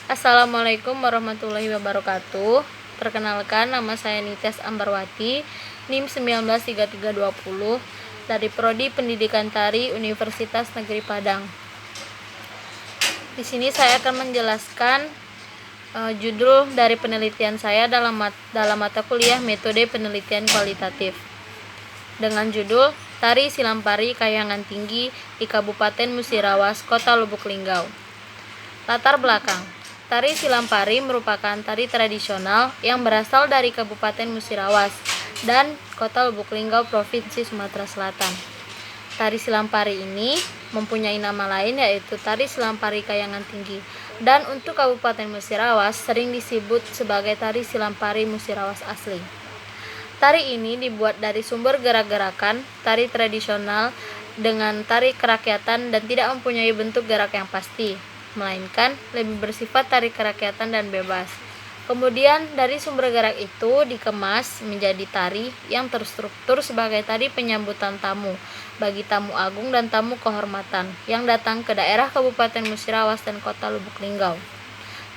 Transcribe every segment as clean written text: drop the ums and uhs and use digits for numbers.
Assalamualaikum warahmatullahi wabarakatuh. Perkenalkan, nama saya Nites Ambarwati, NIM 193320 dari Prodi Pendidikan Tari Universitas Negeri Padang. Di sini saya akan menjelaskan judul dari penelitian saya dalam mata kuliah Metode Penelitian Kualitatif dengan judul Tari Silampari Kahyangan Tinggi di Kabupaten Musirawas, Kota Lubuk Linggau. Latar belakang. Tari Silampari merupakan tari tradisional yang berasal dari Kabupaten Musirawas dan Kota Lubuk Linggau, Provinsi Sumatera Selatan. Tari Silampari ini mempunyai nama lain yaitu Tari Silampari Kahyangan Tinggi, dan untuk Kabupaten Musirawas sering disebut sebagai Tari Silampari Musirawas asli. Tari ini dibuat dari sumber gerak-gerakan tari tradisional dengan tari kerakyatan dan tidak mempunyai bentuk gerak yang pasti, melainkan lebih bersifat tari kerakyatan dan bebas. Kemudian dari sumber gerak itu dikemas menjadi tari yang terstruktur sebagai tari penyambutan tamu bagi tamu agung dan tamu kehormatan yang datang ke daerah Kabupaten Musirawas dan Kota Lubuk Linggau.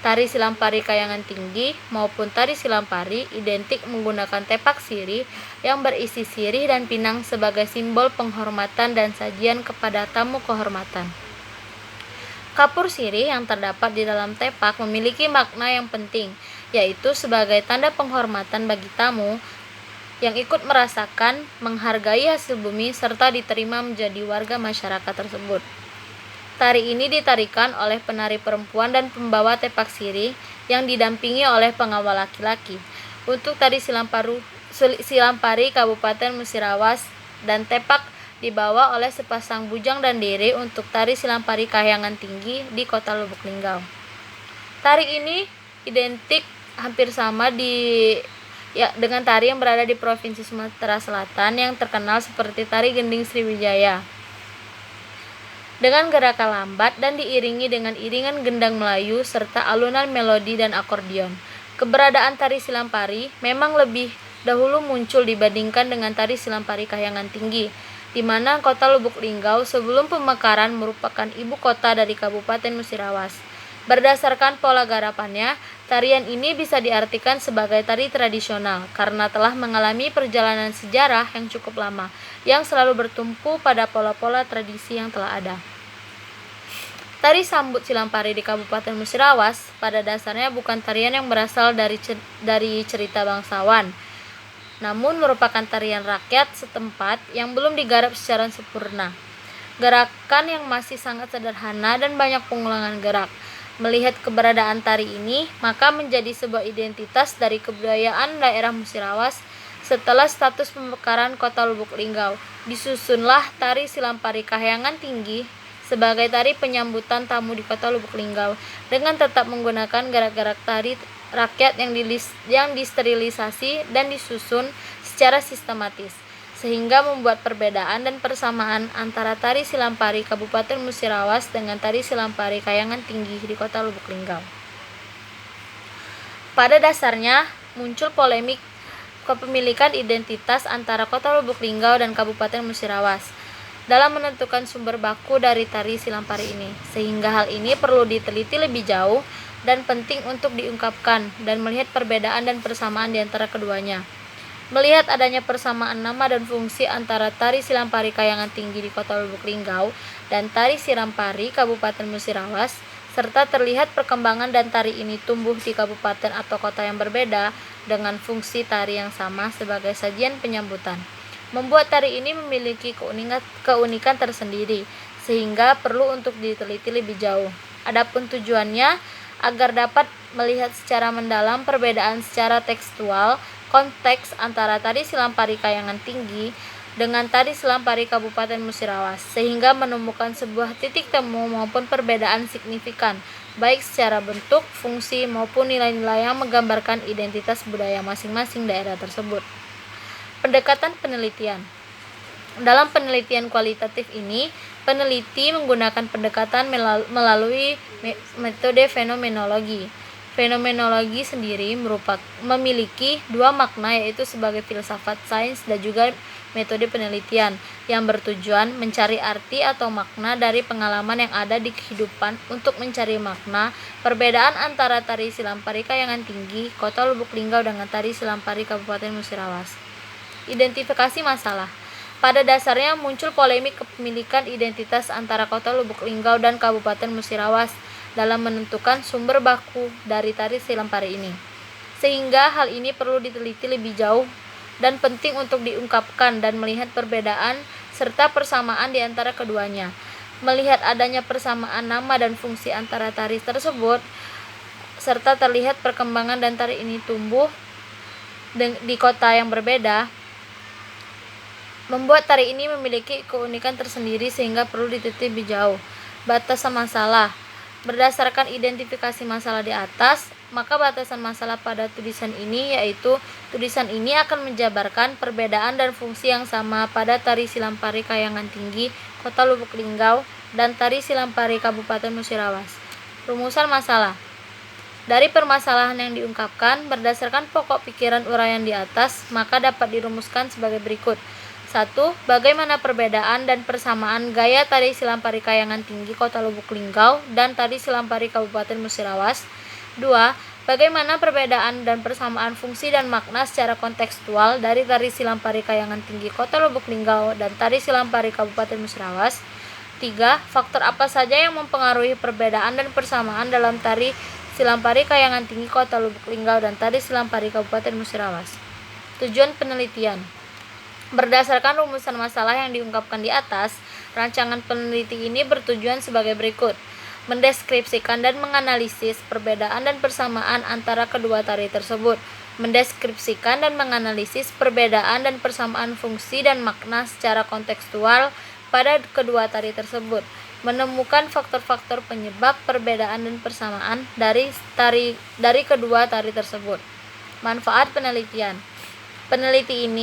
Tari Silampari Kahyangan Tinggi maupun Tari Silampari identik menggunakan tepak sirih yang berisi sirih dan pinang sebagai simbol penghormatan dan sajian kepada tamu kehormatan. Kapur sirih yang terdapat di dalam tepak memiliki makna yang penting, yaitu sebagai tanda penghormatan bagi tamu yang ikut merasakan, menghargai hasil bumi serta diterima menjadi warga masyarakat tersebut. Tari ini ditarikan oleh penari perempuan dan pembawa tepak sirih yang didampingi oleh pengawal laki-laki. Untuk Tari Silampari Kabupaten Musirawas dan tepak dibawa oleh sepasang bujang dan dere untuk Tari Silampari Kahyangan Tinggi di Kota Lubuk Linggau. Tari ini identik hampir sama dengan tari yang berada di Provinsi Sumatera Selatan yang terkenal seperti Tari Gending Sriwijaya, dengan gerakan lambat dan diiringi dengan iringan gendang Melayu serta alunan melodi dan akordeon. Keberadaan Tari Silampari memang lebih dahulu muncul dibandingkan dengan Tari Silampari Kahyangan Tinggi, di mana Kota Lubuk Linggau sebelum pemekaran merupakan ibu kota dari Kabupaten Musirawas. Berdasarkan pola garapannya, tarian ini bisa diartikan sebagai tari tradisional karena telah mengalami perjalanan sejarah yang cukup lama, yang selalu bertumpu pada pola-pola tradisi yang telah ada. Tari Sambut Silampari di Kabupaten Musirawas pada dasarnya bukan tarian yang berasal dari cerita bangsawan, namun merupakan tarian rakyat setempat yang belum digarap secara sempurna. Gerakan yang masih sangat sederhana dan banyak pengulangan gerak. Melihat keberadaan tari ini, maka menjadi sebuah identitas dari kebudayaan daerah Musirawas. Setelah status pemekaran Kota Lubuk Linggau, disusunlah Tari Silampari Kahyangan Tinggi sebagai tari penyambutan tamu di Kota Lubuk Linggau dengan tetap menggunakan gerak-gerak tari rakyat yang disterilisasi dan disusun secara sistematis, sehingga membuat perbedaan dan persamaan antara Tari Silampari Kabupaten Musirawas dengan Tari Silampari Kahyangan Tinggi di Kota Lubuk Linggau. Pada dasarnya muncul polemik kepemilikan identitas antara Kota Lubuk Linggau dan Kabupaten Musirawas dalam menentukan sumber baku dari Tari Silampari ini, sehingga hal ini perlu diteliti lebih jauh dan penting untuk diungkapkan dan melihat perbedaan dan persamaan di antara keduanya. Melihat adanya persamaan nama dan fungsi antara Tari Silampari Kahyangan Tinggi di Kota Lubuk Linggau dan Tari Silampari Kabupaten Musirawas, serta terlihat perkembangan dan tari ini tumbuh di kabupaten atau kota yang berbeda dengan fungsi tari yang sama sebagai sajian penyambutan, membuat tari ini memiliki keunikan tersendiri, sehingga perlu untuk diteliti lebih jauh. Adapun tujuannya agar dapat melihat secara mendalam perbedaan secara tekstual konteks antara Tari Silampari Kahyangan Tinggi dengan Tari Silampari Kabupaten Musirawas, sehingga menemukan sebuah titik temu maupun perbedaan signifikan, baik secara bentuk, fungsi, maupun nilai-nilai yang menggambarkan identitas budaya masing-masing daerah tersebut. Pendekatan penelitian. Dalam penelitian kualitatif ini, peneliti menggunakan pendekatan melalui metode fenomenologi. Fenomenologi sendiri memiliki dua makna, yaitu sebagai filsafat sains dan juga metode penelitian yang bertujuan mencari arti atau makna dari pengalaman yang ada di kehidupan untuk mencari makna perbedaan antara tari Silampari Kayangan Tinggi, Kota Lubuk Linggau dengan tari Silampari Kabupaten Musirawas. Identifikasi masalah. Pada dasarnya muncul polemik kepemilikan identitas antara Kota Lubuk Linggau dan Kabupaten Musirawas dalam menentukan sumber baku dari tari Silampari ini. Sehingga hal ini perlu diteliti lebih jauh dan penting untuk diungkapkan dan melihat perbedaan serta persamaan di antara keduanya. Melihat adanya persamaan nama dan fungsi antara tari tersebut serta terlihat perkembangan dan tari ini tumbuh di kota yang berbeda, membuat tari ini memiliki keunikan tersendiri sehingga perlu diteliti lebih jauh. Batasan masalah. Berdasarkan identifikasi masalah di atas, maka batasan masalah pada tulisan ini yaitu tulisan ini akan menjabarkan perbedaan dan fungsi yang sama pada tari Silampari Kayangan Tinggi, Kota Lubuk Linggau, dan tari Silampari Kabupaten Musirawas. Rumusan masalah. Dari permasalahan yang diungkapkan, berdasarkan pokok pikiran uraian di atas, maka dapat dirumuskan sebagai berikut. 1. Bagaimana perbedaan dan persamaan gaya tari Silampari Kayangan Tinggi Kota Lubuk Linggau dan tari Silampari Kabupaten Musirawas. 2. Bagaimana perbedaan dan persamaan fungsi dan makna secara kontekstual dari tari Silampari Kayangan Tinggi Kota Lubuk Linggau dan tari Silampari Kabupaten Musirawas. 3. Faktor apa saja yang mempengaruhi perbedaan dan persamaan dalam tari Silampari Kayangan Tinggi Kota Lubuk Linggau dan tari Silampari Kabupaten Musirawas. Tujuan penelitian. Berdasarkan rumusan masalah yang diungkapkan di atas, rancangan peneliti ini bertujuan sebagai berikut. Mendeskripsikan dan menganalisis perbedaan dan persamaan antara kedua tari tersebut. Mendeskripsikan dan menganalisis perbedaan dan persamaan fungsi dan makna secara kontekstual pada kedua tari tersebut. Menemukan faktor-faktor penyebab perbedaan dan persamaan dari kedua tari tersebut. Manfaat penelitian. Penelitian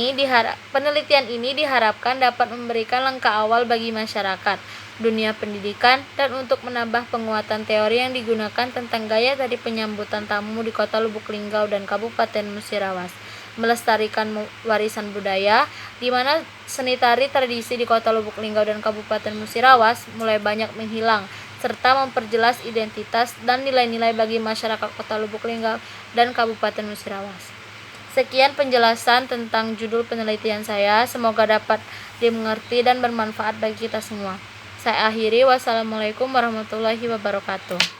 ini diharapkan dapat memberikan langkah awal bagi masyarakat, dunia pendidikan, dan untuk menambah penguatan teori yang digunakan tentang gaya tari penyambutan tamu di Kota Lubuk Linggau dan Kabupaten Musirawas, melestarikan warisan budaya, di mana seni tari tradisi di Kota Lubuk Linggau dan Kabupaten Musirawas mulai banyak menghilang, serta memperjelas identitas dan nilai-nilai bagi masyarakat Kota Lubuk Linggau dan Kabupaten Musirawas. Sekian penjelasan tentang judul penelitian saya, semoga dapat dimengerti dan bermanfaat bagi kita semua. Saya akhiri, wassalamualaikum warahmatullahi wabarakatuh.